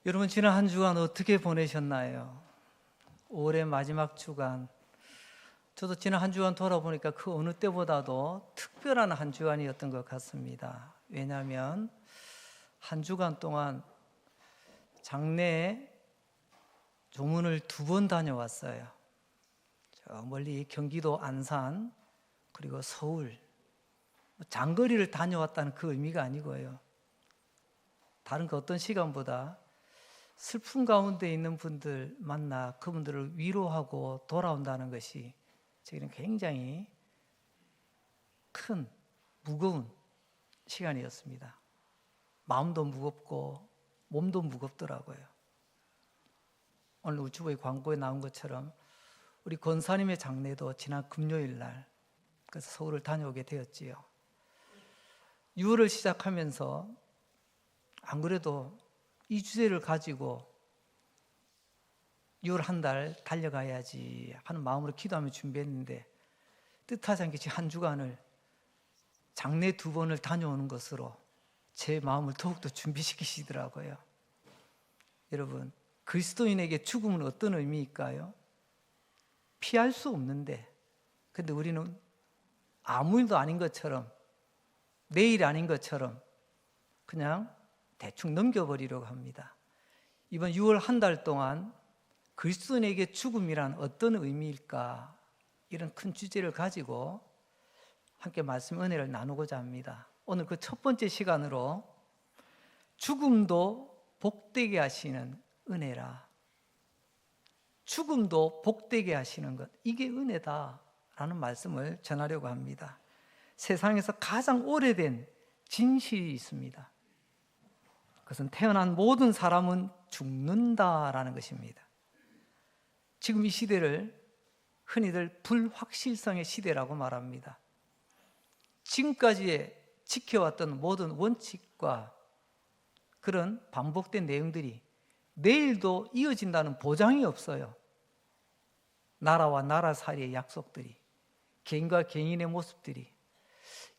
여러분, 지난 한 주간 어떻게 보내셨나요? 5월의 마지막 주간, 저도 지난 한 주간 돌아보니까 그 어느 때보다도 특별한 한 주간이었던 것 같습니다. 왜냐하면 한 주간 동안 장례에 조문을 2번 다녀왔어요. 저 멀리 경기도 안산 그리고 서울, 장거리를 다녀왔다는 그 의미가 아니고요, 다른 그 어떤 시간보다 슬픔 가운데 있는 분들 만나 그분들을 위로하고 돌아온다는 것이 저에게는 굉장히 큰 무거운 시간이었습니다. 마음도 무겁고 몸도 무겁더라고요. 오늘 우체부의 광고에 나온 것처럼 우리 권사님의 장례도 지난 금요일 날, 그래서 서울을 다녀오게 되었지요. 6월을 시작하면서 안 그래도 이 주제를 가지고 6월 한 달 달려가야지 하는 마음으로 기도하며 준비했는데, 뜻하지 않게 한 주간을 장례 2번을 다녀오는 것으로 제 마음을 더욱더 준비시키시더라고요. 여러분, 그리스도인에게 죽음은 어떤 의미일까요? 피할 수 없는데, 근데 우리는 아무 일도 아닌 것처럼, 내일 아닌 것처럼 그냥 대충 넘겨버리려고 합니다. 이번 6월 한 달 동안 그리스도인에게 죽음이란 어떤 의미일까, 이런 큰 주제를 가지고 함께 말씀 은혜를 나누고자 합니다. 오늘 그 첫 번째 시간으로 죽음도 복되게 하시는 은혜라, 죽음도 복되게 하시는 것, 이게 은혜다라는 말씀을 전하려고 합니다. 세상에서 가장 오래된 진실이 있습니다. 그것은 태어난 모든 사람은 죽는다라는 것입니다. 지금 이 시대를 흔히들 불확실성의 시대라고 말합니다. 지금까지 지켜왔던 모든 원칙과 그런 반복된 내용들이 내일도 이어진다는 보장이 없어요. 나라와 나라 사이의 약속들이, 개인과 개인의 모습들이,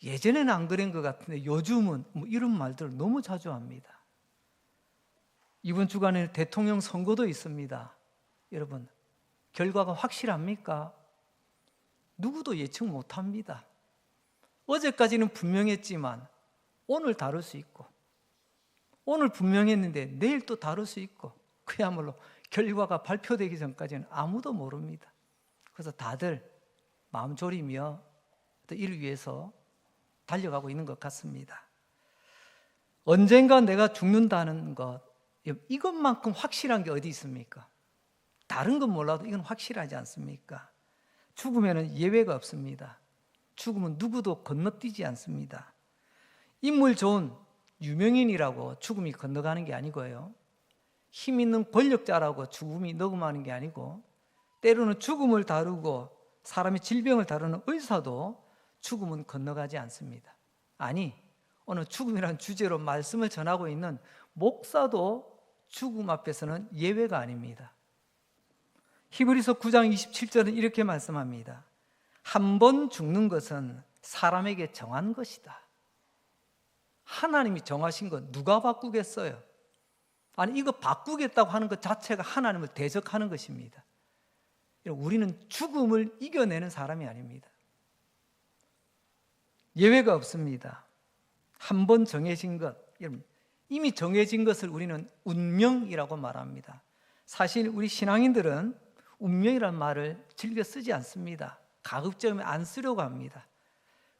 예전에는 안 그런 것 같은데 요즘은 이런 말들을 너무 자주 합니다. 이번 주간에 대통령 선거도 있습니다. 여러분, 결과가 확실합니까? 누구도 예측 못합니다. 어제까지는 분명했지만 오늘 다를 수 있고, 오늘 분명했는데 내일 또 다를 수 있고, 그야말로 결과가 발표되기 전까지는 아무도 모릅니다. 그래서 다들 마음 졸이며 또 이를 위해서 달려가고 있는 것 같습니다. 언젠가 내가 죽는다는 것, 이것만큼 확실한 게 어디 있습니까? 다른 건 몰라도 이건 확실하지 않습니까? 죽음에는 예외가 없습니다. 죽음은 누구도 건너뛰지 않습니다. 인물 좋은 유명인이라고 죽음이 건너가는 게 아니고요, 힘 있는 권력자라고 죽음이 녹음하는 게 아니고, 때로는 죽음을 다루고 사람의 질병을 다루는 의사도 죽음은 건너가지 않습니다. 아니, 오늘 죽음이라는 주제로 말씀을 전하고 있는 목사도 죽음 앞에서는 예외가 아닙니다. 히브리서 9장 27절은 이렇게 말씀합니다. 한 번 죽는 것은 사람에게 정한 것이다. 하나님이 정하신 것 누가 바꾸겠어요? 아니, 이거 바꾸겠다고 하는 것 자체가 하나님을 대적하는 것입니다. 우리는 죽음을 이겨내는 사람이 아닙니다. 예외가 없습니다. 한 번 정해진 것, 여러분, 이미 정해진 것을 우리는 운명이라고 말합니다. 사실 우리 신앙인들은 운명이라는 말을 즐겨 쓰지 않습니다. 가급적이면 안 쓰려고 합니다.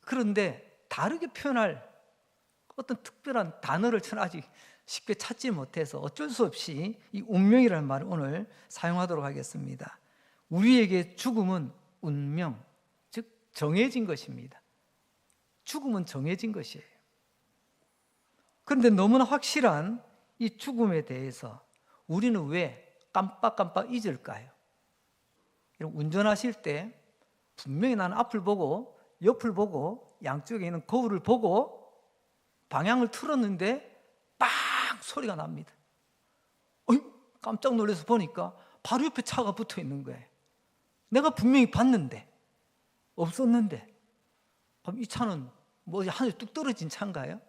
그런데 다르게 표현할 어떤 특별한 단어를 저는 아직 쉽게 찾지 못해서 어쩔 수 없이 이 운명이라는 말을 오늘 사용하도록 하겠습니다. 우리에게 죽음은 운명, 즉 정해진 것입니다. 죽음은 정해진 것이에요. 그런데 너무나 확실한 이 죽음에 대해서 우리는 왜 깜빡깜빡 잊을까요? 운전하실 때 분명히 나는 앞을 보고 옆을 보고 양쪽에 있는 거울을 보고 방향을 틀었는데 빵 소리가 납니다. 깜짝 놀라서 보니까 바로 옆에 차가 붙어 있는 거예요. 내가 분명히 봤는데, 없었는데, 그럼 이 차는 뭐 하늘에 뚝 떨어진 차인가요?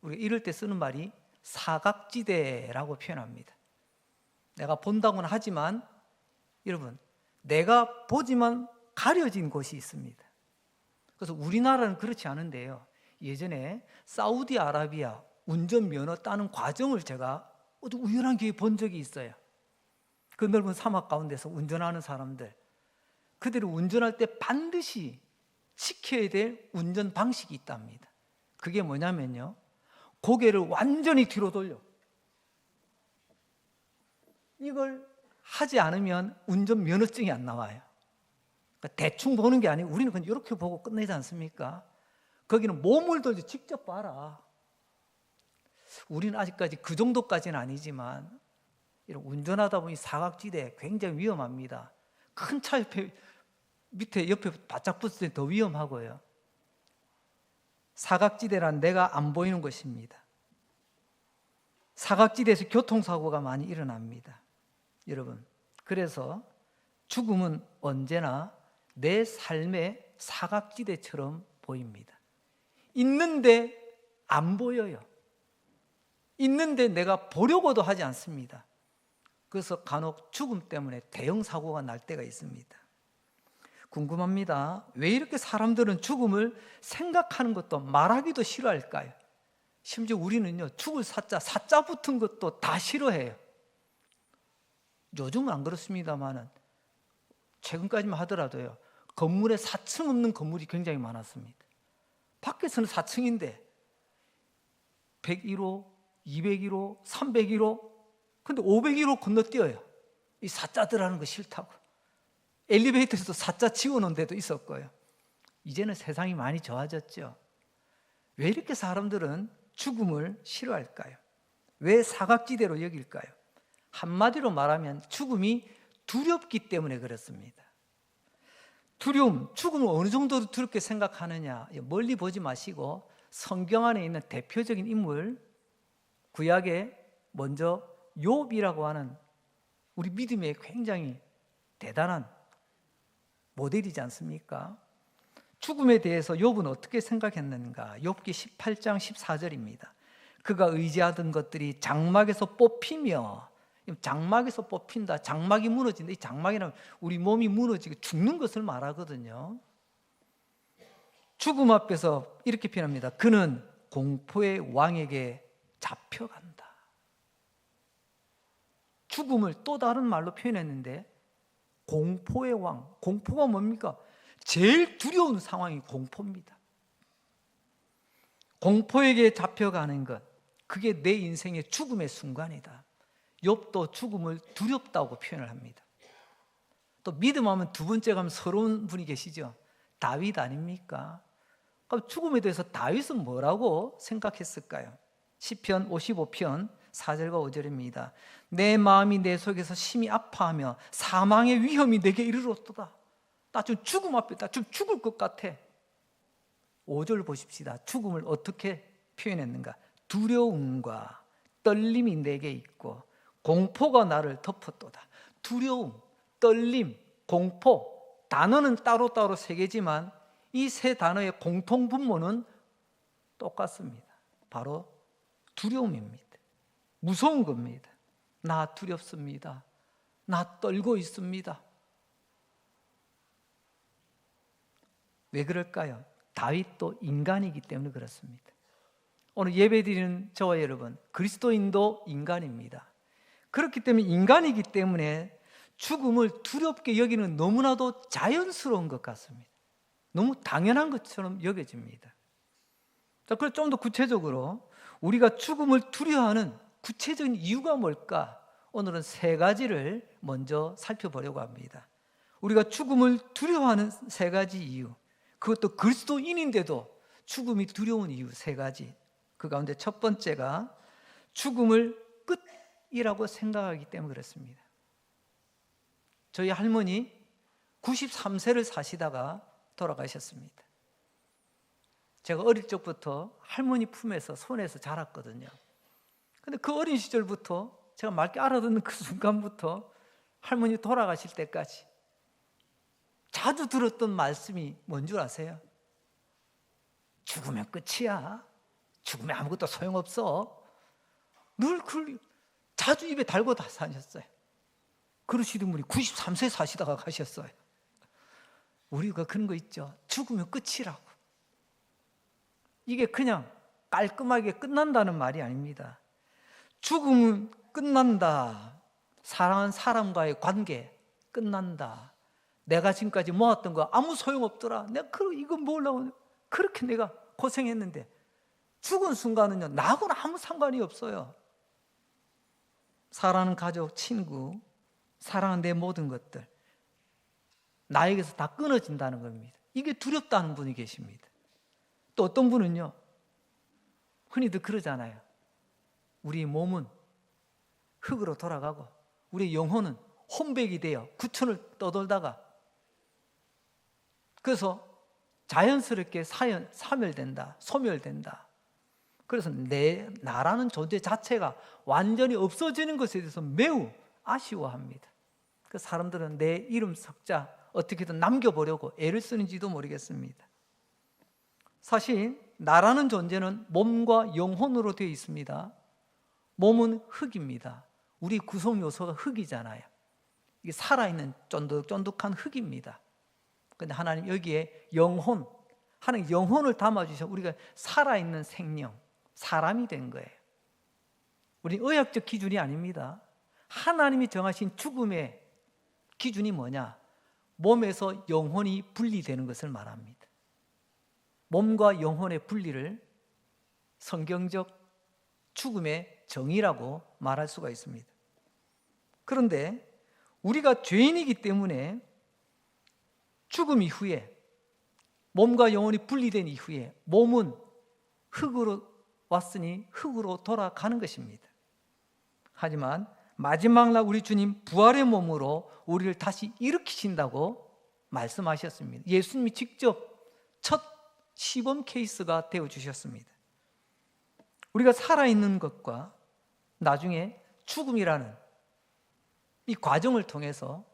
우리가 이럴 때 쓰는 말이 사각지대라고 표현합니다. 내가 본다고는 하지만 여러분, 내가 보지만 가려진 곳이 있습니다. 그래서 우리나라는 그렇지 않은데요. 예전에 사우디아라비아 운전면허 따는 과정을 제가 우연한 기회에 본 적이 있어요. 그 넓은 사막 가운데서 운전하는 사람들, 그들이 운전할 때 반드시 지켜야 될 운전 방식이 있답니다. 그게 뭐냐면요, 고개를 완전히 뒤로 돌려. 이걸 하지 않으면 운전면허증이 안 나와요. 그러니까 대충 보는 게 아니고 우리는 그냥 이렇게 보고 끝내지 않습니까? 거기는 몸을 돌려 직접 봐라. 우리는 아직까지 그 정도까지는 아니지만 이런 운전하다 보니 사각지대 굉장히 위험합니다. 큰 차 옆에 바짝 붙을 때 더 위험하고요. 사각지대란 내가 안 보이는 것입니다. 사각지대에서 교통사고가 많이 일어납니다. 여러분, 그래서 죽음은 언제나 내 삶의 사각지대처럼 보입니다. 있는데 안 보여요. 있는데 내가 보려고도 하지 않습니다. 그래서 간혹 죽음 때문에 대형 사고가 날 때가 있습니다. 궁금합니다. 왜 이렇게 사람들은 죽음을 생각하는 것도 말하기도 싫어할까요? 심지어 우리는요, 죽을 사자 붙은 것도 다 싫어해요. 요즘은 안 그렇습니다만은 최근까지만 하더라도요, 건물에 4층 없는 건물이 굉장히 많았습니다. 밖에서는 4층인데 101호, 201호, 301호, 근데 501호 건너뛰어요. 이 사자들 하는 거 싫다고. 엘리베이터에서도 사자 지워놓은 데도 있었고요. 이제는 세상이 많이 좋아졌죠. 왜 이렇게 사람들은 죽음을 싫어할까요? 왜 사각지대로 여길까요? 한마디로 말하면 죽음이 두렵기 때문에 그렇습니다. 두려움, 죽음을 어느 정도 두렵게 생각하느냐, 멀리 보지 마시고 성경 안에 있는 대표적인 인물, 구약에 먼저 욥이라고 하는 우리 믿음의 굉장히 대단한 모델이지 않습니까? 죽음에 대해서 욥은 어떻게 생각했는가? 욥기 18장 14절입니다. 그가 의지하던 것들이 장막에서 뽑히며, 장막에서 뽑힌다, 장막이 무너진다. 이 장막이라면 우리 몸이 무너지고 죽는 것을 말하거든요. 죽음 앞에서 이렇게 표현합니다. 그는 공포의 왕에게 잡혀간다. 죽음을 또 다른 말로 표현했는데, 공포의 왕, 공포가 뭡니까? 제일 두려운 상황이 공포입니다. 공포에게 잡혀가는 것, 그게 내 인생의 죽음의 순간이다. 욥도 죽음을 두렵다고 표현을 합니다. 또 믿음하면 두 번째 가면 서러운 분이 계시죠. 다윗 아닙니까? 그럼 죽음에 대해서 다윗은 뭐라고 생각했을까요? 시편 55편 4절과 5절입니다. 내 마음이 내 속에서 심히 아파하며 사망의 위험이 내게 이르렀도다. 나 지금 죽음 앞에, 나 지금 죽을 것 같아. 5절 보십시다. 죽음을 어떻게 표현했는가? 두려움과 떨림이 내게 있고 공포가 나를 덮었도다. 두려움, 떨림, 공포, 단어는 따로따로 세 개지만 이 세 단어의 공통 분모는 똑같습니다. 바로 두려움입니다. 무서운 겁니다. 나 두렵습니다. 나 떨고 있습니다. 왜 그럴까요? 다윗도 인간이기 때문에 그렇습니다. 오늘 예배드리는 저와 여러분, 그리스도인도 인간입니다. 그렇기 때문에 인간이기 때문에 죽음을 두렵게 여기는 너무나도 자연스러운 것 같습니다. 너무 당연한 것처럼 여겨집니다. 자, 그럼 좀 더 구체적으로 우리가 죽음을 두려워하는 구체적인 이유가 뭘까? 오늘은 세 가지를 먼저 살펴보려고 합니다. 우리가 죽음을 두려워하는 세 가지 이유, 그것도 그리스도인인데도 죽음이 두려운 이유 세 가지. 그 가운데 첫 번째가 죽음을 끝이라고 생각하기 때문에 그렇습니다. 저희 할머니 93세를 사시다가 돌아가셨습니다. 제가 어릴 적부터 할머니 품에서 손에서 자랐거든요. 근데 그 어린 시절부터 제가 맑게 알아듣는 그 순간부터 할머니 돌아가실 때까지 자주 들었던 말씀이 뭔 줄 아세요? 죽으면 끝이야. 죽으면 아무것도 소용없어. 늘 자주 입에 달고 다 사셨어요. 그러시던 분이 93세 사시다가 가셨어요. 우리가 그런 거 있죠. 죽으면 끝이라고. 이게 그냥 깔끔하게 끝난다는 말이 아닙니다. 죽으면 끝난다. 사랑하는 사람과의 관계 끝난다. 내가 지금까지 모았던 거 아무 소용없더라. 내가 이거 모으려고 그렇게 내가 고생했는데 죽은 순간은요, 나하고는 아무 상관이 없어요. 사랑하는 가족, 친구, 사랑하는 내 모든 것들 나에게서 다 끊어진다는 겁니다. 이게 두렵다는 분이 계십니다. 또 어떤 분은요, 흔히들 그러잖아요. 우리 몸은 흙으로 돌아가고 우리 영혼은 혼백이 되어 구천을 떠돌다가 그래서 자연스럽게 사멸된다, 소멸된다. 그래서 나라는 존재 자체가 완전히 없어지는 것에 대해서 매우 아쉬워합니다. 그 사람들은 내 이름 석자 어떻게든 남겨보려고 애를 쓰는지도 모르겠습니다. 사실 나라는 존재는 몸과 영혼으로 되어 있습니다. 몸은 흙입니다. 우리 구성 요소가 흙이잖아요. 이게 살아있는 쫀득쫀득한 흙입니다. 그런데 하나님 여기에 영혼, 하나님 영혼을 담아주셔 우리가 살아있는 생명, 사람이 된 거예요. 우리 의학적 기준이 아닙니다. 하나님이 정하신 죽음의 기준이 뭐냐? 몸에서 영혼이 분리되는 것을 말합니다. 몸과 영혼의 분리를 성경적 죽음의 정의라고 말할 수가 있습니다. 그런데 우리가 죄인이기 때문에 죽음 이후에 몸과 영혼이 분리된 이후에 몸은 흙으로 왔으니 흙으로 돌아가는 것입니다. 하지만 마지막 날 우리 주님 부활의 몸으로 우리를 다시 일으키신다고 말씀하셨습니다. 예수님이 직접 첫 시범 케이스가 되어주셨습니다. 우리가 살아있는 것과 나중에 죽음이라는 이 과정을 통해서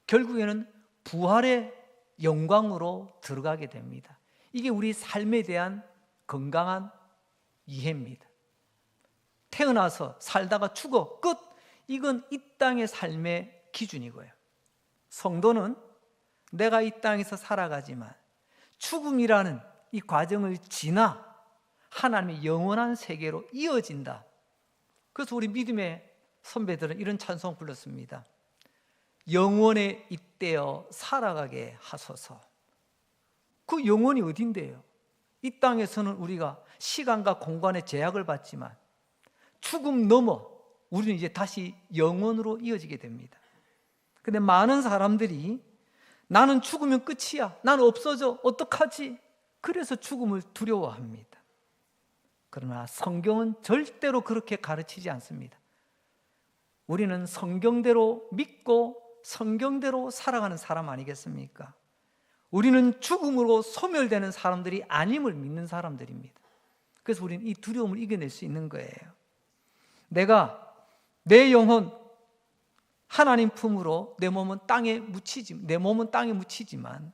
결국에는 부활의 영광으로 들어가게 됩니다. 이게 우리 삶에 대한 건강한 이해입니다. 태어나서 살다가 죽어 끝, 이건 이 땅의 삶의 기준이고요. 성도는 내가 이 땅에서 살아가지만 죽음이라는 이 과정을 지나 하나님의 영원한 세계로 이어진다. 그래서 우리 믿음의 선배들은 이런 찬송 불렀습니다. 영원에 잇대어 살아가게 하소서. 그 영원이 어딘데요? 이 땅에서는 우리가 시간과 공간의 제약을 받지만 죽음 넘어 우리는 이제 다시 영원으로 이어지게 됩니다. 근데 많은 사람들이 나는 죽으면 끝이야, 나는 없어져, 어떡하지? 그래서 죽음을 두려워합니다. 그러나 성경은 절대로 그렇게 가르치지 않습니다. 우리는 성경대로 믿고 성경대로 살아가는 사람 아니겠습니까? 우리는 죽음으로 소멸되는 사람들이 아님을 믿는 사람들입니다. 그래서 우리는 이 두려움을 이겨낼 수 있는 거예요. 내 영혼 하나님 품으로 내 몸은 땅에 묻히지만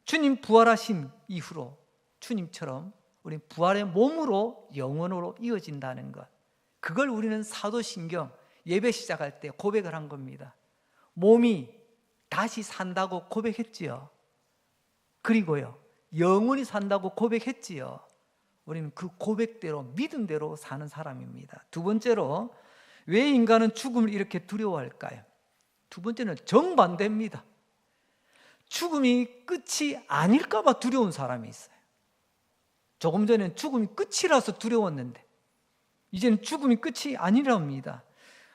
주님 부활하신 이후로 주님처럼 우리 부활의 몸으로 영원으로 이어진다는 것, 그걸 우리는 사도신경 예배 시작할 때 고백을 한 겁니다. 몸이 다시 산다고 고백했지요. 그리고요, 영원히 산다고 고백했지요. 우리는 그 고백대로 믿음대로 사는 사람입니다. 두 번째로, 왜 인간은 죽음을 이렇게 두려워할까요? 두 번째는 정반대입니다. 죽음이 끝이 아닐까 봐 두려운 사람이 있어요. 조금 전에는 죽음이 끝이라서 두려웠는데 이제는 죽음이 끝이 아니랍니다.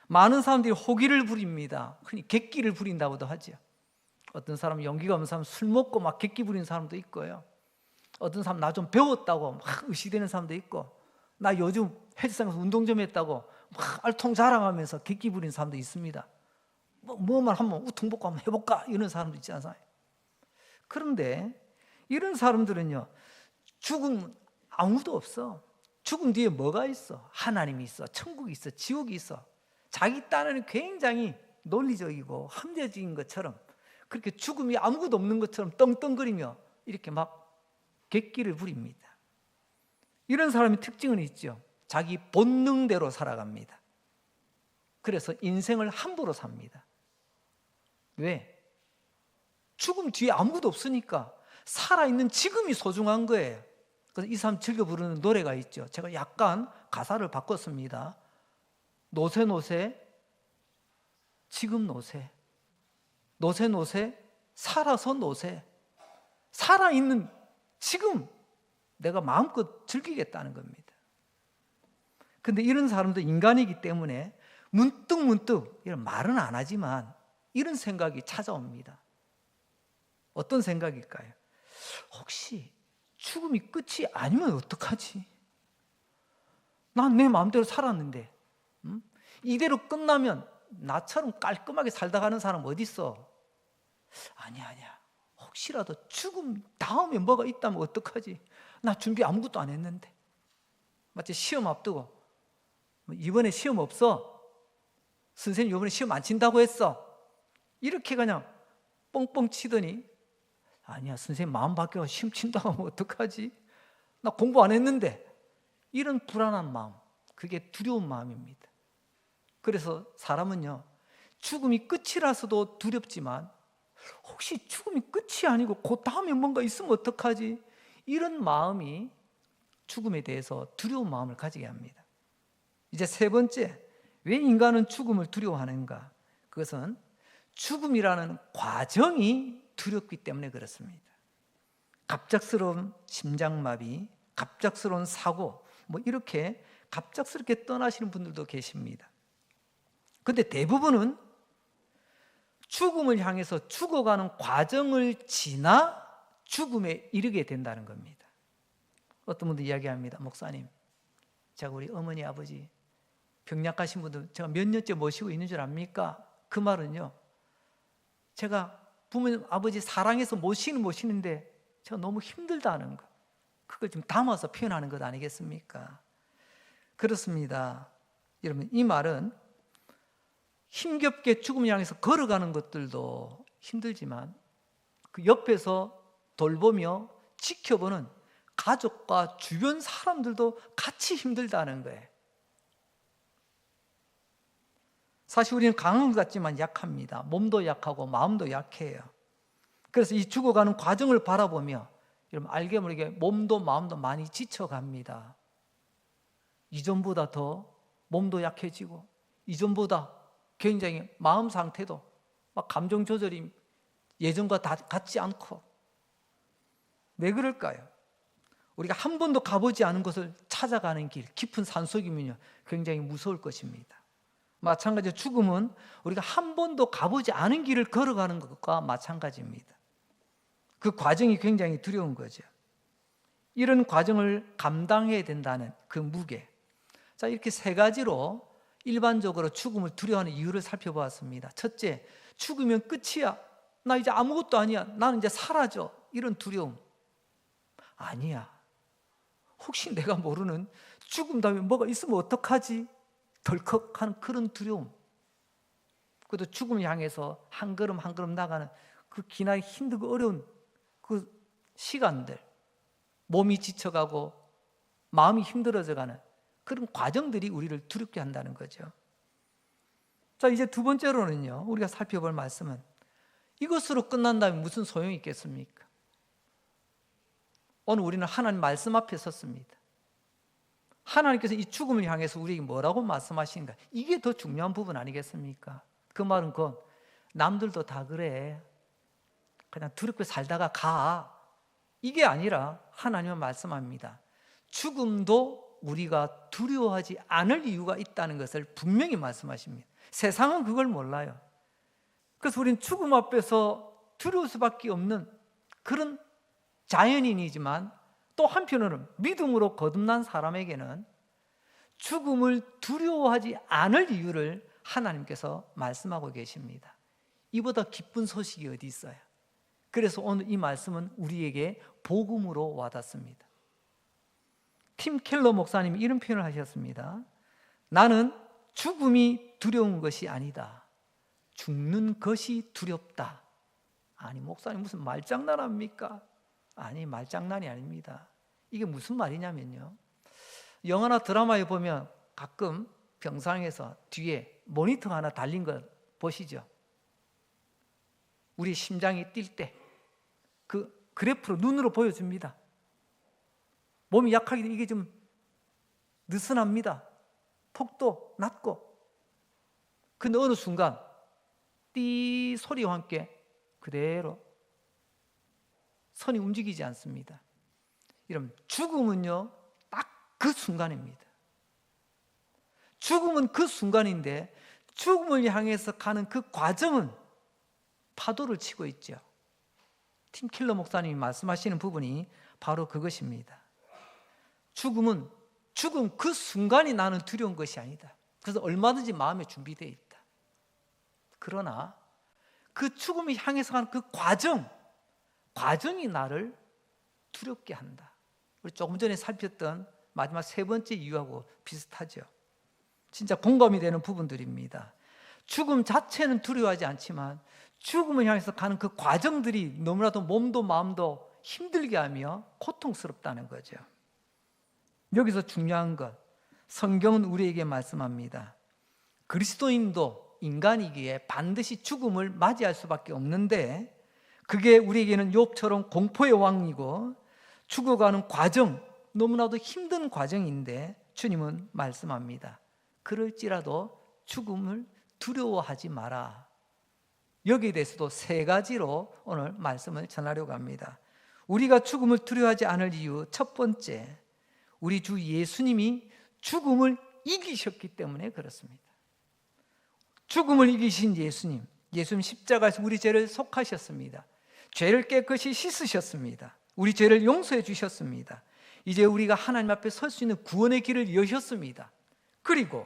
많은 사람들이 호기를 부립니다. 흔히 객기를 부린다고도 하죠. 어떤 사람은 용기가 없는 사람은 술 먹고 막 객기 부리는 사람도 있고요. 어떤 사람은 나 좀 배웠다고 막 의시되는 사람도 있고, 나 요즘 헬스장에서 운동 좀 했다고 막 알통 자랑하면서 객기 부리는 사람도 있습니다. 뭐만 한번 우퉁복고 한번 해볼까 이런 사람도 있지 않아요? 그런데 이런 사람들은요, 죽음 아무도 없어. 죽음 뒤에 뭐가 있어? 하나님이 있어, 천국이 있어, 지옥이 있어. 자기 딴에는 굉장히 논리적이고 합리적인 것처럼 그렇게 죽음이 아무것도 없는 것처럼 떵떵거리며 이렇게 막 객기를 부립니다. 이런 사람의 특징은 있죠. 자기 본능대로 살아갑니다. 그래서 인생을 함부로 삽니다. 왜? 죽음 뒤에 아무것도 없으니까 살아있는 지금이 소중한 거예요. 그래서 이 사람 즐겨 부르는 노래가 있죠. 제가 약간 가사를 바꿨습니다. 노새 노새 지금 노새, 노새 노새 살아서 노새. 살아있는 지금 내가 마음껏 즐기겠다는 겁니다. 근데 이런 사람도 인간이기 때문에 문득 이런 말은 안 하지만 이런 생각이 찾아옵니다. 어떤 생각일까요? 혹시 죽음이 끝이 아니면 어떡하지? 난 내 마음대로 살았는데 이대로 끝나면 나처럼 깔끔하게 살다 가는 사람 어디 있어? 아니야. 혹시라도 죽음 다음에 뭐가 있다면 어떡하지? 나 준비 아무것도 안 했는데. 마치 시험 앞두고 이번에 시험 없어? 선생님 이번에 시험 안 친다고 했어? 이렇게 그냥 뻥뻥 치더니 아니야 선생님 마음 바뀌어 시험 친다고 하면 어떡하지? 나 공부 안 했는데. 이런 불안한 마음, 그게 두려운 마음입니다. 그래서 사람은요 죽음이 끝이라서도 두렵지만 혹시 죽음이 끝이 아니고 그 다음에 뭔가 있으면 어떡하지? 이런 마음이 죽음에 대해서 두려운 마음을 가지게 합니다. 이제 세 번째, 왜 인간은 죽음을 두려워하는가? 그것은 죽음이라는 과정이 두렵기 때문에 그렇습니다. 갑작스러운 심장마비, 갑작스러운 사고, 이렇게 갑작스럽게 떠나시는 분들도 계십니다. 그런데 대부분은 죽음을 향해서 죽어가는 과정을 지나 죽음에 이르게 된다는 겁니다. 어떤 분들 이야기합니다. 목사님, 제가 우리 어머니 아버지 병약하신 분들 제가 몇 년째 모시고 있는 줄 압니까? 그 말은요, 제가 부모님 아버지 사랑해서 모시는데 제가 너무 힘들다는 거, 그걸 좀 담아서 표현하는 것 아니겠습니까? 그렇습니다. 여러분, 이 말은 힘겹게 죽음을 향해서 걸어가는 것들도 힘들지만 그 옆에서 돌보며 지켜보는 가족과 주변 사람들도 같이 힘들다는 거예요. 사실 우리는 강한 것 같지만 약합니다. 몸도 약하고 마음도 약해요. 그래서 이 죽어가는 과정을 바라보며 여러분 알게 모르게 몸도 마음도 많이 지쳐갑니다. 이전보다 더 몸도 약해지고 이전보다 굉장히 마음 상태도 막 감정 조절이 예전과 다 같지 않고. 왜 그럴까요? 우리가 한 번도 가보지 않은 곳을 찾아가는 길, 깊은 산속이면요 굉장히 무서울 것입니다. 마찬가지로 죽음은 우리가 한 번도 가보지 않은 길을 걸어가는 것과 마찬가지입니다. 그 과정이 굉장히 두려운 거죠. 이런 과정을 감당해야 된다는 그 무게. 자, 이렇게 세 가지로 일반적으로 죽음을 두려워하는 이유를 살펴보았습니다. 첫째, 죽으면 끝이야. 나 이제 아무것도 아니야. 나는 이제 사라져. 이런 두려움. 아니야. 혹시 내가 모르는 죽음 다음에 뭐가 있으면 어떡하지? 덜컥하는 그런 두려움. 그래도 죽음을 향해서 한 걸음 한 걸음 나가는 그 기나게 힘들고 어려운 그 시간들, 몸이 지쳐가고 마음이 힘들어져가는 그런 과정들이 우리를 두렵게 한다는 거죠. 자, 이제 두 번째로는요, 우리가 살펴볼 말씀은 이것으로 끝난다면 무슨 소용이 있겠습니까? 오늘 우리는 하나님 말씀 앞에 섰습니다. 하나님께서 이 죽음을 향해서 우리에게 뭐라고 말씀하시는가? 이게 더 중요한 부분 아니겠습니까? 그 말은 곧 남들도 다 그래. 그냥 두렵게 살다가 가. 이게 아니라 하나님은 말씀합니다. 죽음도 우리가 두려워하지 않을 이유가 있다는 것을 분명히 말씀하십니다. 세상은 그걸 몰라요. 그래서 우리는 죽음 앞에서 두려울 수밖에 없는 그런 자연인이지만 또 한편으로는 믿음으로 거듭난 사람에게는 죽음을 두려워하지 않을 이유를 하나님께서 말씀하고 계십니다. 이보다 기쁜 소식이 어디 있어요? 그래서 오늘 이 말씀은 우리에게 복음으로 와닿습니다. 팀 켈러 목사님이 이런 표현을 하셨습니다. 나는 죽음이 두려운 것이 아니다. 죽는 것이 두렵다. 아니, 목사님 무슨 말장난합니까? 아니, 말장난이 아닙니다. 이게 무슨 말이냐면요, 영화나 드라마에 보면 가끔 병상에서 뒤에 모니터 하나 달린 거 보시죠? 우리 심장이 뛸 때 그 그래프로 눈으로 보여줍니다. 몸이 약하기 때문에 이게 좀 느슨합니다. 톡도 낮고. 근데 어느 순간 띠 소리와 함께 그대로 선이 움직이지 않습니다. 여러분, 죽음은요 딱 그 순간입니다. 죽음은 그 순간인데 죽음을 향해서 가는 그 과정은 파도를 치고 있죠. 팀 킬러 목사님이 말씀하시는 부분이 바로 그것입니다. 죽음 그 순간이 나는 두려운 것이 아니다. 그래서 얼마든지 마음에 준비되어 있다. 그러나 그 죽음을 향해서 가는 그 과정이 나를 두렵게 한다. 우리 조금 전에 살폈던 마지막 세 번째 이유하고 비슷하죠. 진짜 공감이 되는 부분들입니다. 죽음 자체는 두려워하지 않지만 죽음을 향해서 가는 그 과정들이 너무나도 몸도 마음도 힘들게 하며 고통스럽다는 거죠. 여기서 중요한 것, 성경은 우리에게 말씀합니다. 그리스도인도 인간이기에 반드시 죽음을 맞이할 수밖에 없는데 그게 우리에게는 욥처럼 공포의 왕이고 죽어가는 과정, 너무나도 힘든 과정인데 주님은 말씀합니다. 그럴지라도 죽음을 두려워하지 마라. 여기에 대해서도 세 가지로 오늘 말씀을 전하려고 합니다. 우리가 죽음을 두려워하지 않을 이유, 첫 번째, 우리 주 예수님이 죽음을 이기셨기 때문에 그렇습니다. 죽음을 이기신 예수님 십자가에서 우리 죄를 속하셨습니다. 죄를 깨끗이 씻으셨습니다. 우리 죄를 용서해 주셨습니다. 이제 우리가 하나님 앞에 설 수 있는 구원의 길을 여셨습니다. 그리고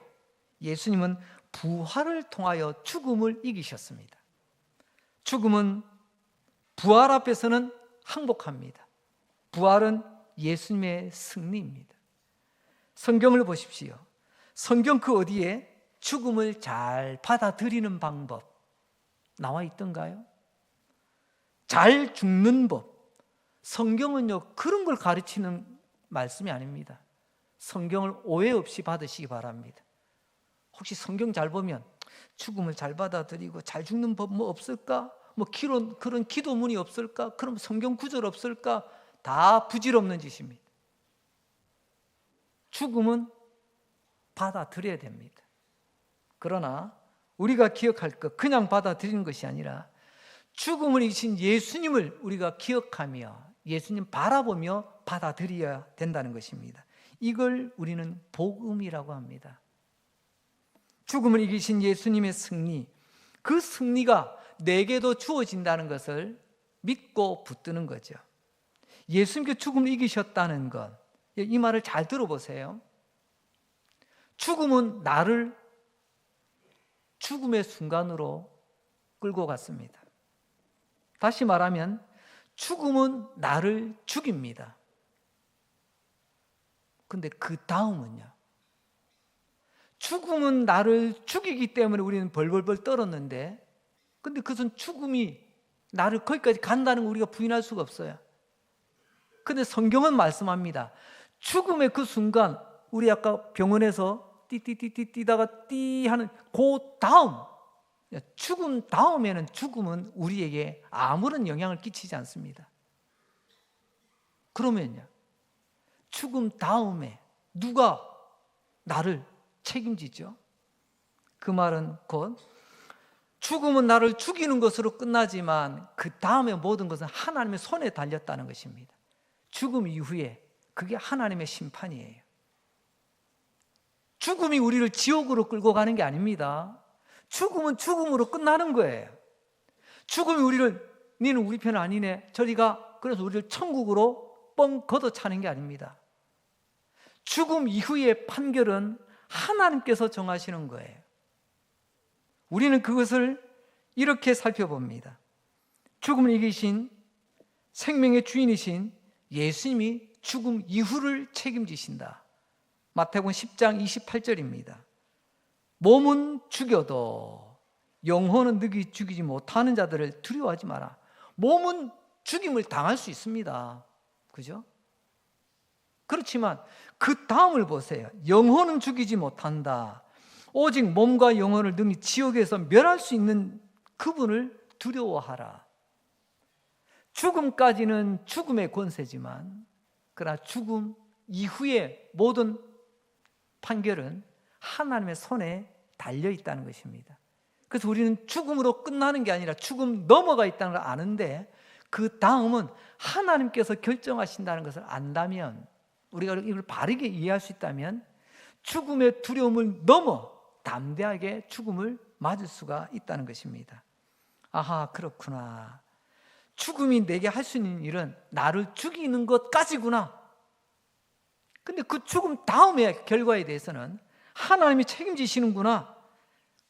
예수님은 부활을 통하여 죽음을 이기셨습니다. 죽음은 부활 앞에서는 항복합니다. 부활은 예수님의 승리입니다. 성경을 보십시오. 성경 그 어디에 죽음을 잘 받아들이는 방법 나와 있던가요? 잘 죽는 법. 성경은요 그런 걸 가르치는 말씀이 아닙니다. 성경을 오해 없이 받으시기 바랍니다. 혹시 성경 잘 보면 죽음을 잘 받아들이고 잘 죽는 법 뭐 없을까? 뭐 그런 기도문이 없을까? 그럼 성경 구절 없을까? 다 부질없는 짓입니다. 죽음은 받아들여야 됩니다. 그러나 우리가 기억할 것, 그냥 받아들이는 것이 아니라 죽음을 이기신 예수님을 우리가 기억하며 예수님 바라보며 받아들여야 된다는 것입니다. 이걸 우리는 복음이라고 합니다. 죽음을 이기신 예수님의 승리, 그 승리가 내게도 주어진다는 것을 믿고 붙드는 거죠. 예수님께 죽음을 이기셨다는 것, 이 말을 잘 들어보세요. 죽음은 나를 죽음의 순간으로 끌고 갔습니다. 다시 말하면 죽음은 나를 죽입니다. 근데 그 다음은요, 죽음은 나를 죽이기 때문에 우리는 벌벌벌 떨었는데, 근데 그것은 죽음이 나를 거기까지 간다는 걸 우리가 부인할 수가 없어요. 근데 성경은 말씀합니다. 죽음의 그 순간, 우리 아까 병원에서 띠띠띠띠 뛰다가 띠 하는 그 다음, 죽음 다음에는 죽음은 우리에게 아무런 영향을 끼치지 않습니다. 그러면요, 죽음 다음에 누가 나를 책임지죠? 그 말은 곧 죽음은 나를 죽이는 것으로 끝나지만 그 다음에 모든 것은 하나님의 손에 달렸다는 것입니다. 죽음 이후에 그게 하나님의 심판이에요. 죽음이 우리를 지옥으로 끌고 가는 게 아닙니다. 죽음은 죽음으로 끝나는 거예요. 죽음이 니는 우리 편 아니네, 저리 가, 그래서 우리를 천국으로 뻥 걷어차는 게 아닙니다. 죽음 이후의 판결은 하나님께서 정하시는 거예요. 우리는 그것을 이렇게 살펴봅니다. 죽음을 이기신 생명의 주인이신 예수님이 죽음 이후를 책임지신다. 마태복음 10장 28절입니다. 몸은 죽여도 영혼은 능히 죽이지 못하는 자들을 두려워하지 마라. 몸은 죽임을 당할 수 있습니다. 그죠? 그렇지만 그 다음을 보세요. 영혼은 죽이지 못한다. 오직 몸과 영혼을 능히 지옥에서 멸할 수 있는 그분을 두려워하라. 죽음까지는 죽음의 권세지만 그러나 죽음 이후의 모든 판결은 하나님의 손에 달려 있다는 것입니다. 그래서 우리는 죽음으로 끝나는 게 아니라 죽음 넘어가 있다는 걸 아는데 그 다음은 하나님께서 결정하신다는 것을 안다면, 우리가 이걸 바르게 이해할 수 있다면 죽음의 두려움을 넘어 담대하게 죽음을 맞을 수가 있다는 것입니다. 아하, 그렇구나. 죽음이 내게 할 수 있는 일은 나를 죽이는 것까지구나. 근데 그 죽음 다음의 결과에 대해서는 하나님이 책임지시는구나.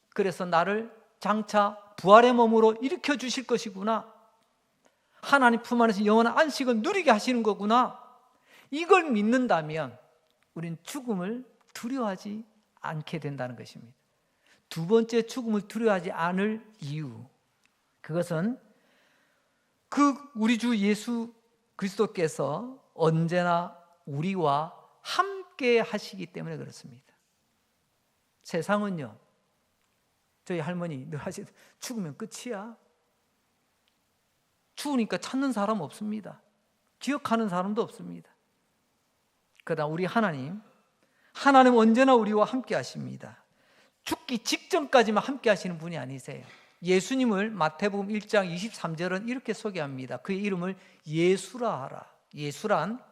그래서 나를 장차 부활의 몸으로 일으켜 주실 것이구나. 하나님 품 안에서 영원한 안식을 누리게 하시는 거구나. 이걸 믿는다면 우린 죽음을 두려워하지 않게 된다는 것입니다. 두 번째, 죽음을 두려워하지 않을 이유, 그것은 우리 주 예수 그리스도께서 언제나 우리와 함께 하시기 때문에 그렇습니다. 세상은요, 저희 할머니 늘 하시듯 죽으면 끝이야. 죽으니까 찾는 사람 없습니다. 기억하는 사람도 없습니다. 그러나 우리 하나님 언제나 우리와 함께 하십니다. 죽기 직전까지만 함께 하시는 분이 아니세요. 예수님을 마태복음 1장 23절은 이렇게 소개합니다. 그의 이름을 예수라 하라. 예수란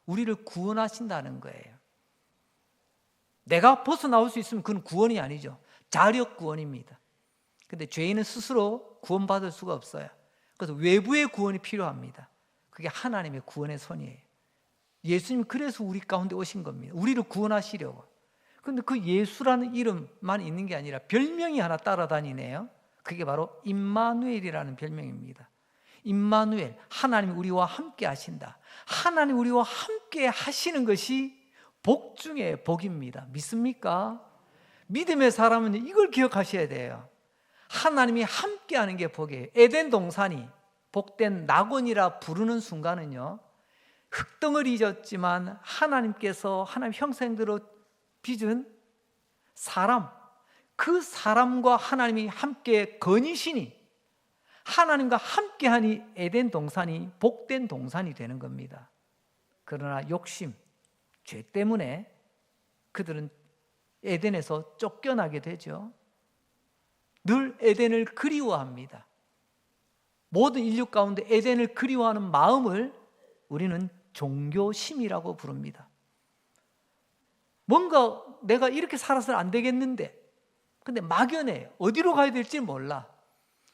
우리를 구원하신다는 거예요. 내가 벗어나올 수 있으면 그건 구원이 아니죠. 자력 구원입니다. 그런데 죄인은 스스로 구원받을 수가 없어요. 그래서 외부의 구원이 필요합니다. 그게 하나님의 구원의 손이에요. 예수님 그래서 우리 가운데 오신 겁니다. 우리를 구원하시려고. 그런데 그 예수라는 이름만 있는 게 아니라 별명이 하나 따라다니네요. 그게 바로 임마누엘이라는 별명입니다. 임마누엘, 하나님 우리와 함께 하신다. 하나님 우리와 함께 하시는 것이 복 중에 복입니다. 믿습니까? 믿음의 사람은 이걸 기억하셔야 돼요. 하나님이 함께 하는 게 복이에요. 에덴 동산이 복된 낙원이라 부르는 순간은요, 흙덩어리 졌지만 하나님께서 하나님 형상대로 빚은 사람, 그 사람과 하나님이 함께 거니시니 하나님과 함께하니 에덴 동산이 복된 동산이 되는 겁니다. 그러나 욕심, 죄 때문에 그들은 에덴에서 쫓겨나게 되죠. 늘 에덴을 그리워합니다. 모든 인류 가운데 에덴을 그리워하는 마음을 우리는 종교심이라고 부릅니다. 뭔가 내가 이렇게 살아서는 안 되겠는데, 근데 막연해. 어디로 가야 될지 몰라.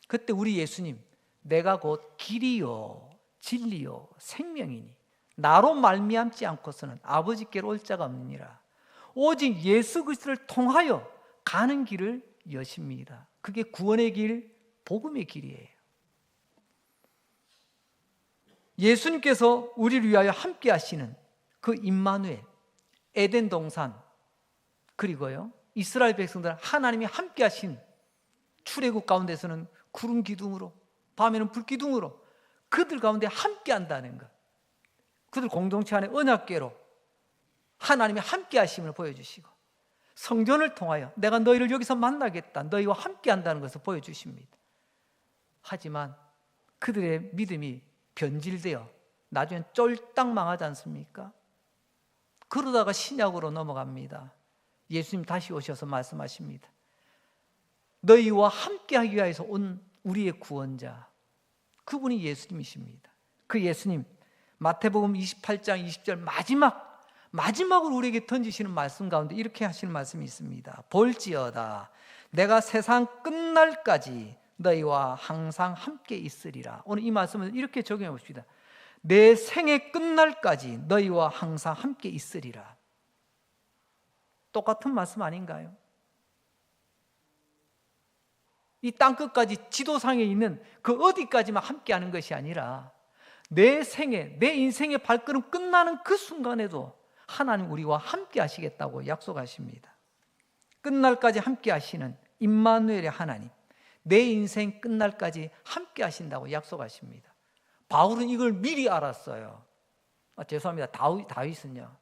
그때 우리 예수님, 내가 곧 길이요 진리요 생명이니 나로 말미암지 않고서는 아버지께로 올 자가 없느니라. 오직 예수 그리스도를 통하여 가는 길을 여십니다. 그게 구원의 길, 복음의 길이에요. 예수님께서 우리를 위하여 함께 하시는 그 임마누엘, 에덴 동산, 그리고요 이스라엘 백성들 하나님이 함께 하신 출애굽 가운데서는 구름 기둥으로, 밤에는 불 기둥으로 그들 가운데 함께 한다는 것, 그들 공동체 안에 언약궤로 하나님이 함께 하심을 보여주시고, 성전을 통하여 내가 너희를 여기서 만나겠다, 너희와 함께 한다는 것을 보여주십니다. 하지만 그들의 믿음이 변질되어 나중엔 쫄딱 망하지 않습니까? 그러다가 신약으로 넘어갑니다. 예수님 다시 오셔서 말씀하십니다. 너희와 함께하기 위해서 온 우리의 구원자, 그분이 예수님이십니다. 그 예수님, 마태복음 28장 20절 마지막으로 우리에게 던지시는 말씀 가운데 이렇게 하시는 말씀이 있습니다. 볼지어다 내가 세상 끝날까지 너희와 항상 함께 있으리라. 오늘 이 말씀을 이렇게 적용해 봅시다. 내 생애 끝날까지 너희와 항상 함께 있으리라. 똑같은 말씀 아닌가요? 이 땅끝까지 지도상에 있는 그 어디까지만 함께하는 것이 아니라 내 생애, 내 인생의 발걸음 끝나는 그 순간에도 하나님 우리와 함께 하시겠다고 약속하십니다. 끝날까지 함께 하시는 임마누엘의 하나님, 내 인생 끝날까지 함께 하신다고 약속하십니다. 바울은 이걸 미리 알았어요. 죄송합니다. 다윗은요,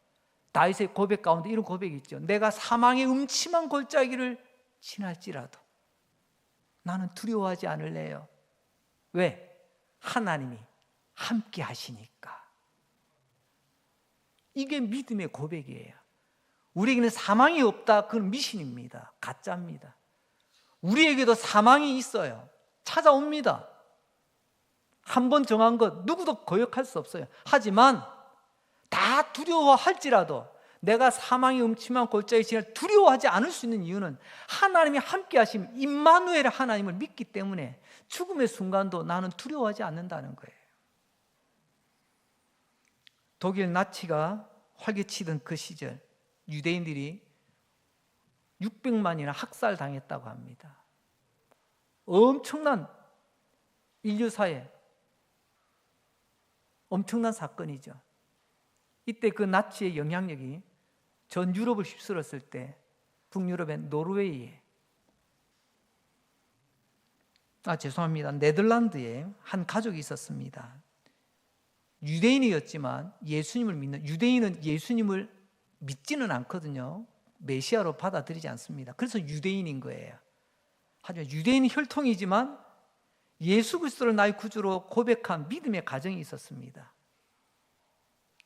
다윗의 고백 가운데 이런 고백이 있죠. 내가 사망의 음침한 골짜기를 지날지라도 나는 두려워하지 않을래요. 왜? 하나님이 함께 하시니까. 이게 믿음의 고백이에요. 우리에게는 사망이 없다. 그건 미신입니다. 가짜입니다. 우리에게도 사망이 있어요. 찾아옵니다. 한 번 정한 것 누구도 거역할 수 없어요. 하지만 다 두려워할지라도 내가 사망의 음침한 골짜기 지날 두려워하지 않을 수 있는 이유는 하나님이 함께 하심, 임마누엘 하나님을 믿기 때문에 죽음의 순간도 나는 두려워하지 않는다는 거예요. 독일 나치가 활개치던 그 시절 유대인들이 600만이나 학살당했다고 합니다. 엄청난 인류사에 엄청난 사건이죠. 이때 그 나치의 영향력이 전 유럽을 휩쓸었을 때 북유럽의 노르웨이에 네덜란드에 한 가족이 있었습니다. 유대인이었지만 예수님을 믿는, 유대인은 예수님을 믿지는 않거든요. 메시아로 받아들이지 않습니다. 그래서 유대인인 거예요. 하지만 유대인 혈통이지만 예수 그리스도를 나의 구주로 고백한 믿음의 가정이 있었습니다.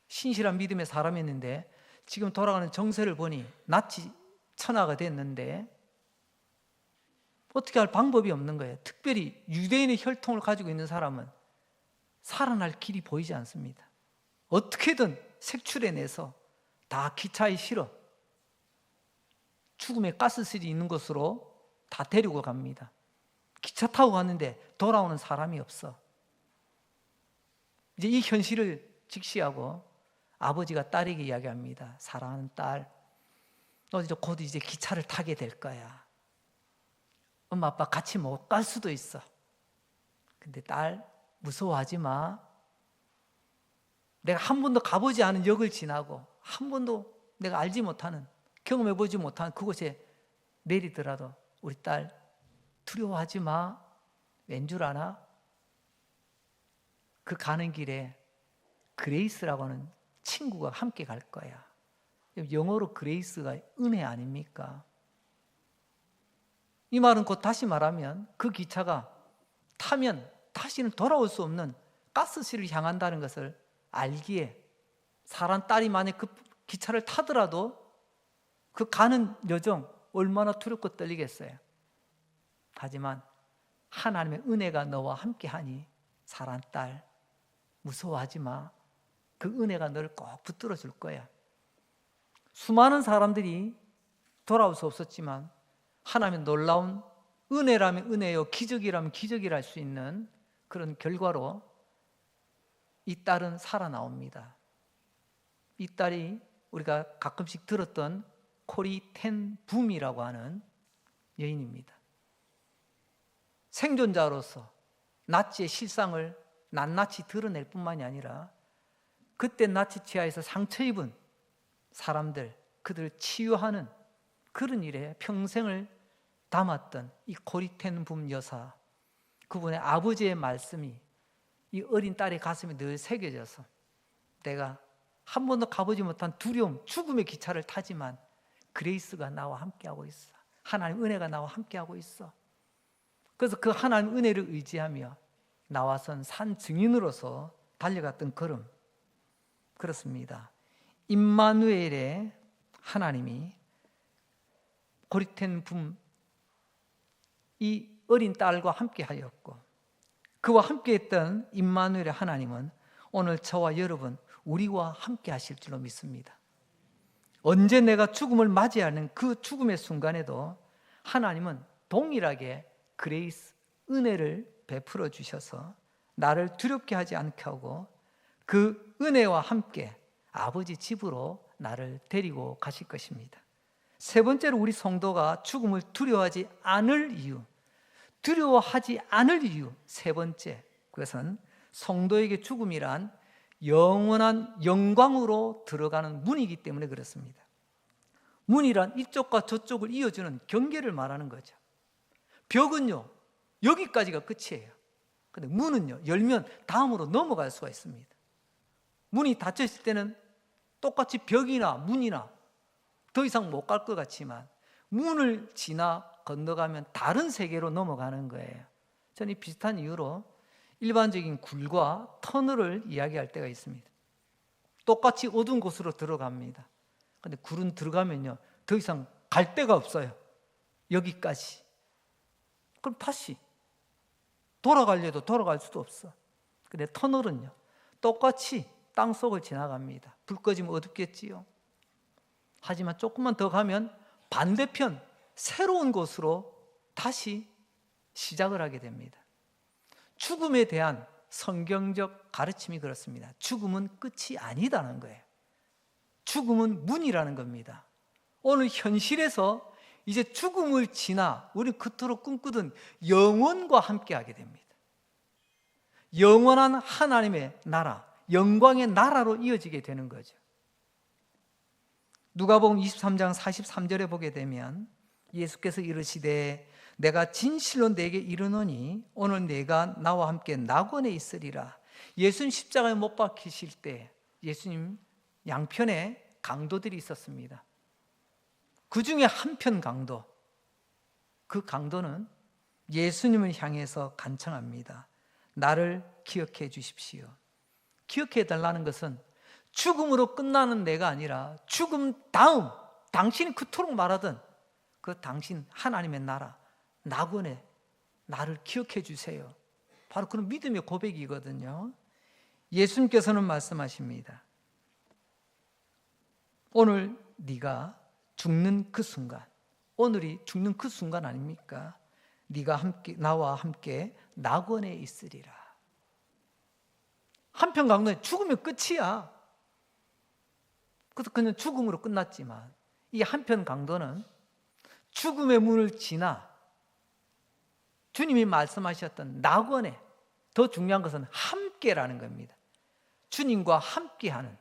신실한 믿음의 사람이었는데 지금 돌아가는 정세를 보니 나치 천하가 됐는데 어떻게 할 방법이 없는 거예요. 특별히 유대인의 혈통을 가지고 있는 사람은 살아날 길이 보이지 않습니다. 어떻게든 색출해내서 다 기차에 실어 죽음의 가스실이 있는 곳으로 다 데리고 갑니다. 기차 타고 갔는데 돌아오는 사람이 없어. 이제 이 현실을 직시하고 아버지가 딸에게 이야기합니다. 사랑하는 딸, 너 이제 곧 이제 기차를 타게 될 거야. 엄마 아빠 같이 못 갈 수도 있어. 근데 딸, 무서워하지 마. 내가 한 번도 가보지 않은 역을 지나고 한 번도 내가 알지 못하는, 경험해보지 못한 그곳에 내리더라도 우리 딸 두려워하지 마. 왠 줄 아나? 그 가는 길에 그레이스라고 하는 친구가 함께 갈 거야. 영어로 그레이스가 은혜 아닙니까? 이 말은 곧 다시 말하면 그 기차가 타면 다시는 돌아올 수 없는 가스실을 향한다는 것을 알기에 사람 딸이 만약 그 기차를 타더라도 그 가는 여정 얼마나 두렵고 떨리겠어요. 하지만 하나님의 은혜가 너와 함께하니 사랑 딸 무서워하지 마. 그 은혜가 너를 꼭 붙들어 줄 거야. 수많은 사람들이 돌아올 수 없었지만 하나님의 놀라운 은혜라면 은혜요, 기적이라면 기적이라 할 수 있는 그런 결과로 이 딸은 살아나옵니다. 이 딸이 우리가 가끔씩 들었던 코리 텐 붐이라고 하는 여인입니다. 생존자로서 나치의 실상을 낱낱이 드러낼 뿐만이 아니라 그때 나치 치하에서 상처 입은 사람들, 그들을 치유하는 그런 일에 평생을 담았던 이 코리 텐 붐 여사, 그분의 아버지의 말씀이 이 어린 딸의 가슴에 늘 새겨져서 내가 한 번도 가보지 못한 두려움, 죽음의 기차를 타지만 그레이스가 나와 함께하고 있어. 하나님 은혜가 나와 함께하고 있어. 그래서 그 하나님 은혜를 의지하며 나와선 산 증인으로서 달려갔던 걸음. 그렇습니다. 임마누엘의 하나님이 고리텐 붐 이 어린 딸과 함께하였고 그와 함께했던 임마누엘의 하나님은 오늘 저와 여러분 우리와 함께하실 줄로 믿습니다. 언제 내가 죽음을 맞이하는 그 죽음의 순간에도 하나님은 동일하게 그레이스, 은혜를 베풀어 주셔서 나를 두렵게 하지 않게 하고 그 은혜와 함께 아버지 집으로 나를 데리고 가실 것입니다. 세 번째로 우리 성도가 죽음을 두려워하지 않을 이유, 두려워하지 않을 이유 세 번째, 그것은 성도에게 죽음이란 영원한 영광으로 들어가는 문이기 때문에 그렇습니다. 문이란 이쪽과 저쪽을 이어주는 경계를 말하는 거죠. 벽은요 여기까지가 끝이에요. 근데 문은요 열면 다음으로 넘어갈 수가 있습니다. 문이 닫혔을 때는 똑같이 벽이나 문이나 더 이상 못 갈 것 같지만 문을 지나 건너가면 다른 세계로 넘어가는 거예요. 저는 이 비슷한 이유로 일반적인 굴과 터널을 이야기할 때가 있습니다. 똑같이 어두운 곳으로 들어갑니다. 근데 굴은 들어가면요, 더 이상 갈 데가 없어요. 여기까지. 그럼 다시 돌아가려도 돌아갈 수도 없어. 근데 터널은요, 똑같이 땅속을 지나갑니다. 불 꺼지면 어둡겠지요. 하지만 조금만 더 가면 반대편 새로운 곳으로 다시 시작을 하게 됩니다. 죽음에 대한 성경적 가르침이 그렇습니다. 죽음은 끝이 아니다는 거예요. 죽음은 문이라는 겁니다. 오늘 현실에서 이제 죽음을 지나 우리 그토록 꿈꾸던 영원과 함께 하게 됩니다. 영원한 하나님의 나라, 영광의 나라로 이어지게 되는 거죠. 누가복음 23장 43절에 보게 되면 예수께서 이르시되 내가 진실로 내게 이르노니 오늘 내가 나와 함께 낙원에 있으리라. 예수님 십자가에 못 박히실 때 예수님 양편에 강도들이 있었습니다. 그 중에 한편 강도, 그 강도는 예수님을 향해서 간청합니다. 나를 기억해 주십시오. 기억해 달라는 것은 죽음으로 끝나는 내가 아니라 죽음 다음 당신이 그토록 말하던 그 당신 하나님의 나라 낙원에 나를 기억해 주세요. 바로 그런 믿음의 고백이거든요. 예수님께서는 말씀하십니다. 오늘 네가 죽는 그 순간, 오늘이 죽는 그 순간 아닙니까? 네가 함께 나와 함께 낙원에 있으리라. 한편 강도는 죽으면 끝이야. 그래서 그냥 죽음으로 끝났지만 이 한편 강도는 죽음의 문을 지나 주님이 말씀하셨던 낙원에, 더 중요한 것은 함께라는 겁니다. 주님과 함께하는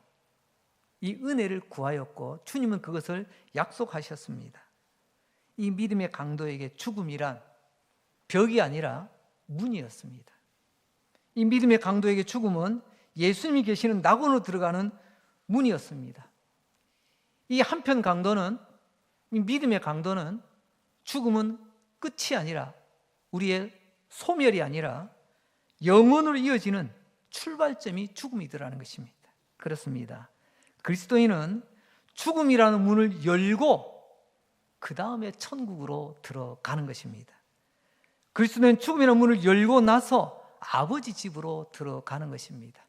이 은혜를 구하였고 주님은 그것을 약속하셨습니다. 이 믿음의 강도에게 죽음이란 벽이 아니라 문이었습니다. 이 믿음의 강도에게 죽음은 예수님이 계시는 낙원으로 들어가는 문이었습니다. 이 한편 강도는, 이 믿음의 강도는 죽음은 끝이 아니라 우리의 소멸이 아니라 영원으로 이어지는 출발점이 죽음이더라는 것입니다. 그렇습니다. 그리스도인은 죽음이라는 문을 열고 그 다음에 천국으로 들어가는 것입니다. 그리스도는 죽음이라는 문을 열고 나서 아버지 집으로 들어가는 것입니다.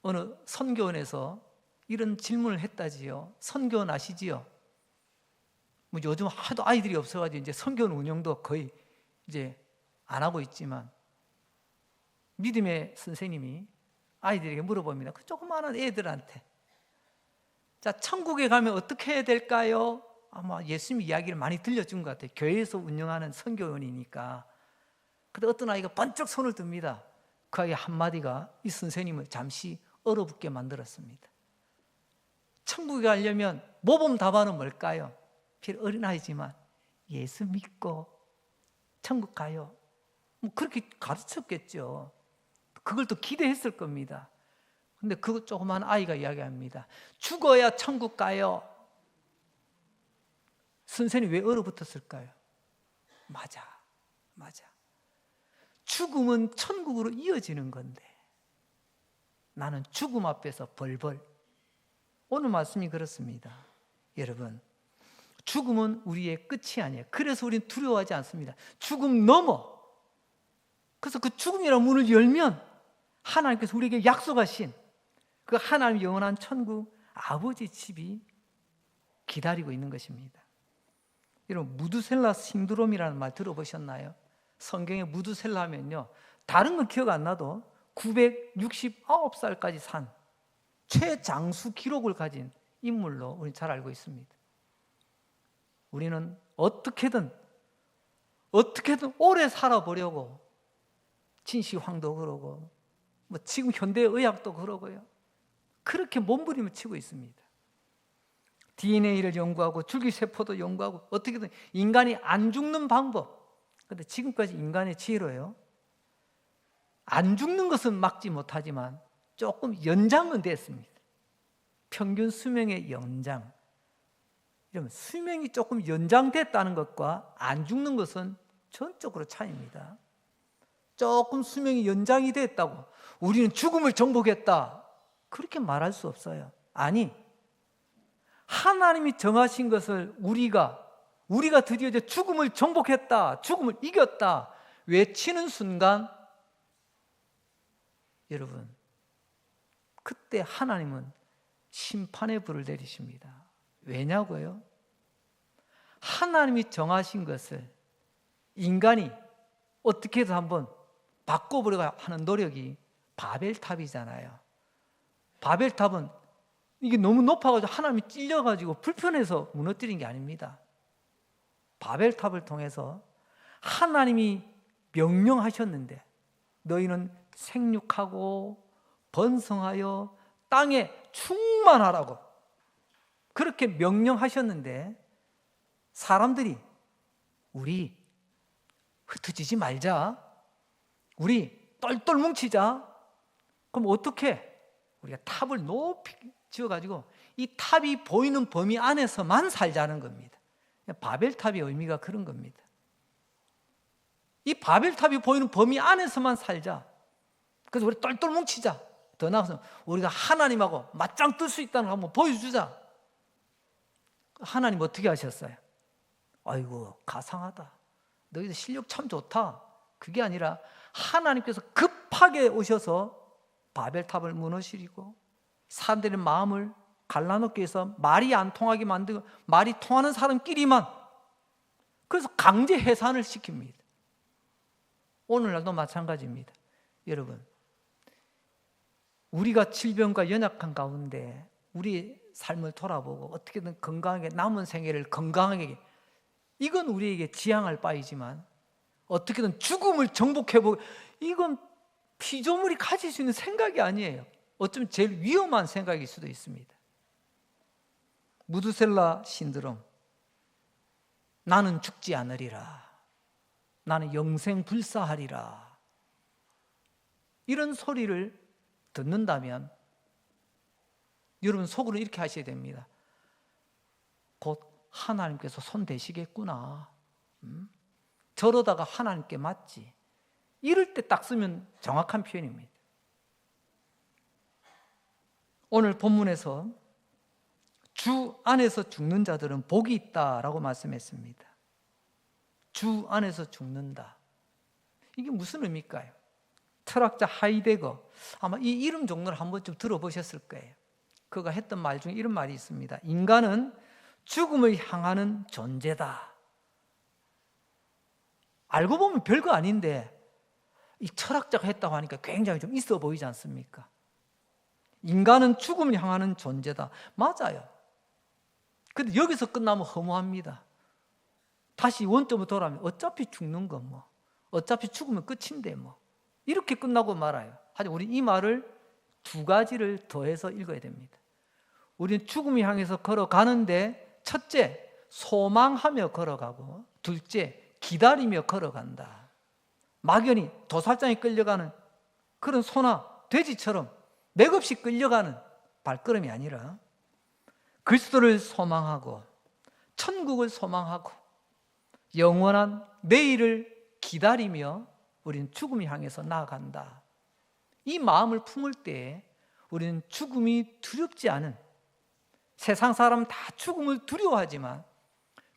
어느 선교원에서 이런 질문을 했다지요. 선교원 아시지요? 뭐 요즘 하도 아이들이 없어가지고 이제 선교원 운영도 거의 이제 안 하고 있지만 믿음의 선생님이 아이들에게 물어봅니다. 그 조그마한 애들한테, 자, 천국에 가면 어떻게 해야 될까요? 아마 예수님 이야기를 많이 들려준 것 같아요. 교회에서 운영하는 선교원이니까. 근데 어떤 아이가 번쩍 손을 듭니다. 그 아이 한마디가 이 선생님을 잠시 얼어붙게 만들었습니다. 천국에 가려면 모범 답안은 뭘까요? 어린아이지만 예수 믿고 천국 가요. 뭐 그렇게 가르쳤겠죠. 그걸 또 기대했을 겁니다. 근데 그 조그만 아이가 이야기합니다. 죽어야 천국 가요. 선생님이 왜 얼어붙었을까요? 맞아. 죽음은 천국으로 이어지는 건데 나는 죽음 앞에서 벌벌. 오늘 말씀이 그렇습니다. 여러분, 죽음은 우리의 끝이 아니에요. 그래서 우리는 두려워하지 않습니다. 죽음 넘어. 그래서 그 죽음이라는 문을 열면 하나님께서 우리에게 약속하신 그 하나님 영원한 천국 아버지 집이 기다리고 있는 것입니다. 여러분, 무드셀라 신드롬이라는 말 들어보셨나요? 성경에 무드셀라 하면요, 다른 건 기억 안 나도 969살까지 산 최장수 기록을 가진 인물로 우리는 잘 알고 있습니다. 우리는 어떻게든 오래 살아보려고 진시황도 그러고 뭐 지금 현대의학도 그러고요, 그렇게 몸부림을 치고 있습니다. DNA를 연구하고 줄기세포도 연구하고 어떻게든 인간이 안 죽는 방법. 그런데 지금까지 인간의 지혜로요, 안 죽는 것은 막지 못하지만 조금 연장은 됐습니다. 평균 수명의 연장. 이러면 수명이 조금 연장됐다는 것과 안 죽는 것은 전적으로 차이입니다. 조금 수명이 연장이 됐다고 우리는 죽음을 정복했다, 그렇게 말할 수 없어요. 아니, 하나님이 정하신 것을 우리가 드디어 이제 죽음을 정복했다, 죽음을 이겼다 외치는 순간, 여러분, 그때 하나님은 심판의 불을 내리십니다. 왜냐고요? 하나님이 정하신 것을 인간이 어떻게든 한번 바꿔보려고 하는 노력이 바벨탑이잖아요. 바벨탑은 이게 너무 높아가지고 하나님이 찔려가지고 불편해서 무너뜨린 게 아닙니다. 바벨탑을 통해서 하나님이 명령하셨는데 너희는 생육하고 번성하여 땅에 충만하라고 그렇게 명령하셨는데, 사람들이 우리 흩어지지 말자, 우리 똘똘 뭉치자. 그럼 어떻게? 우리가 탑을 높이 지어가지고 이 탑이 보이는 범위 안에서만 살자는 겁니다. 바벨탑의 의미가 그런 겁니다. 이 바벨탑이 보이는 범위 안에서만 살자. 그래서 우리 똘똘 뭉치자. 더 나아가서 우리가 하나님하고 맞짱 뜰 수 있다는 걸 한번 보여주자. 하나님 어떻게 하셨어요? 아이고, 가상하다, 너희들 실력 참 좋다. 그게 아니라 하나님께서 급하게 오셔서 바벨탑을 무너뜨리고 사람들의 마음을 갈라놓게 해서 말이 안 통하게 만들고 말이 통하는 사람끼리만, 그래서 강제 해산을 시킵니다. 오늘날도 마찬가지입니다. 여러분, 우리가 질병과 연약한 가운데 우리 삶을 돌아보고 어떻게든 건강하게 남은 생애를 건강하게, 이건 우리에게 지향할 바이지만 어떻게든 죽음을 정복해보고, 이건 피조물이 가질 수 있는 생각이 아니에요. 어쩌면 제일 위험한 생각일 수도 있습니다. 무드셀라 신드롬, 나는 죽지 않으리라, 나는 영생 불사하리라, 이런 소리를 듣는다면 여러분 속으로 이렇게 하셔야 됩니다. 곧 하나님께서 손 대시겠구나. 저러다가 하나님께 맞지. 이럴 때 딱 쓰면 정확한 표현입니다. 오늘 본문에서 주 안에서 죽는 자들은 복이 있다라고 말씀했습니다. 주 안에서 죽는다. 이게 무슨 의미일까요? 철학자 하이데거, 아마 이 이름 종류를 한 번쯤 들어보셨을 거예요. 그가 했던 말 중에 이런 말이 있습니다. 인간은 죽음을 향하는 존재다. 알고 보면 별거 아닌데 이 철학자가 했다고 하니까 굉장히 좀 있어 보이지 않습니까? 인간은 죽음을 향하는 존재다. 맞아요. 근데 여기서 끝나면 허무합니다. 다시 원점으로 돌아오면 어차피 죽는 거 뭐, 어차피 죽으면 끝인데 뭐, 이렇게 끝나고 말아요. 하지만 우리 이 말을 두 가지를 더해서 읽어야 됩니다. 우리는 죽음을 향해서 걸어가는데, 첫째, 소망하며 걸어가고, 둘째, 기다리며 걸어간다. 막연히 도살장에 끌려가는 그런 소나 돼지처럼 맥없이 끌려가는 발걸음이 아니라 그리스도를 소망하고 천국을 소망하고 영원한 내일을 기다리며 우리는 죽음을 향해서 나아간다. 이 마음을 품을 때에 우리는 죽음이 두렵지 않은, 세상 사람은 다 죽음을 두려워하지만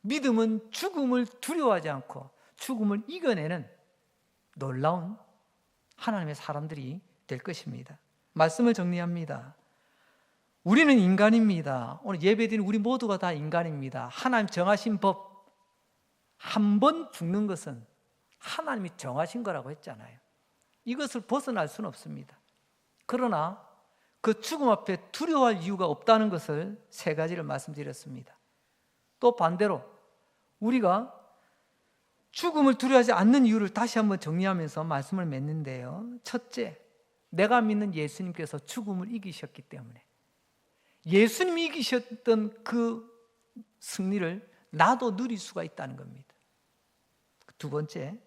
믿음은 죽음을 두려워하지 않고 죽음을 이겨내는 놀라운 하나님의 사람들이 될 것입니다. 말씀을 정리합니다. 우리는 인간입니다. 오늘 예배드린 우리 모두가 다 인간입니다. 하나님 정하신 법, 한 번 죽는 것은 하나님이 정하신 거라고 했잖아요. 이것을 벗어날 수는 없습니다. 그러나 그 죽음 앞에 두려워할 이유가 없다는 것을 세 가지를 말씀드렸습니다. 또 반대로 우리가 죽음을 두려워하지 않는 이유를 다시 한번 정리하면서 말씀을 맺는데요. 첫째, 내가 믿는 예수님께서 죽음을 이기셨기 때문에, 예수님이 이기셨던 그 승리를 나도 누릴 수가 있다는 겁니다. 두 번째,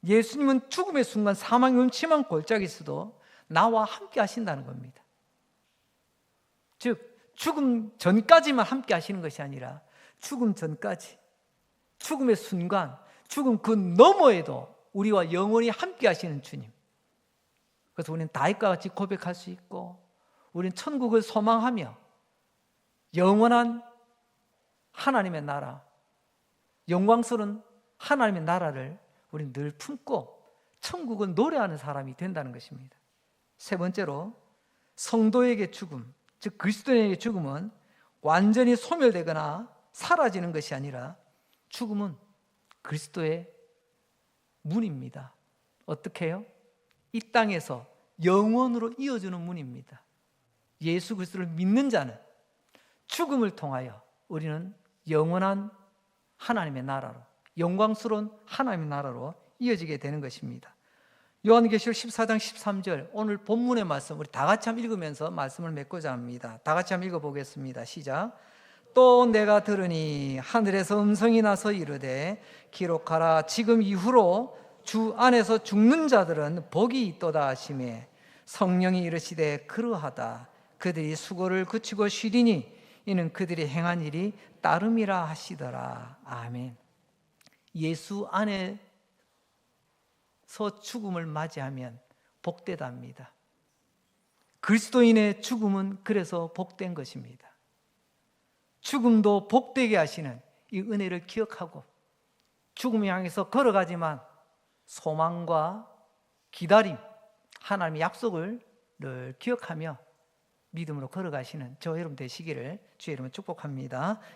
예수님은 죽음의 순간 사망이 음침한 골짜기에서도 나와 함께 하신다는 겁니다. 즉 죽음 전까지만 함께 하시는 것이 아니라 죽음 전까지, 죽음의 순간, 죽음 그 너머에도 우리와 영원히 함께 하시는 주님. 그래서 우리는 다윗과 같이 고백할 수 있고, 우리는 천국을 소망하며 영원한 하나님의 나라, 영광스러운 하나님의 나라를 우리는 늘 품고 천국은 노래하는 사람이 된다는 것입니다. 세 번째로, 성도에게 죽음, 즉 그리스도인에게 죽음은 완전히 소멸되거나 사라지는 것이 아니라 죽음은 그리스도의 문입니다. 어떻게 해요? 이 땅에서 영원으로 이어주는 문입니다. 예수 그리스도를 믿는 자는 죽음을 통하여 우리는 영원한 하나님의 나라로, 영광스러운 하나님의 나라로 이어지게 되는 것입니다. 요한계시록 14장 13절, 오늘 본문의 말씀 우리 다 같이 한번 읽으면서 말씀을 맺고자 합니다. 다 같이 한번 읽어보겠습니다. 시작. 또 내가 들으니 하늘에서 음성이 나서 이르되 기록하라. 지금 이후로 주 안에서 죽는 자들은 복이 있도다 하시매 성령이 이르시되 그러하다. 그들이 수고를 그치고 쉬리니 이는 그들이 행한 일이 따름이라 하시더라. 아멘. 예수 안에서 죽음을 맞이하면 복되답니다. 그리스도인의 죽음은 그래서 복된 것입니다. 죽음도 복되게 하시는 이 은혜를 기억하고 죽음을 향해서 걸어가지만 소망과 기다림, 하나님의 약속을 늘 기억하며 믿음으로 걸어가시는 저 여러분 되시기를 주의 이름으로 축복합니다.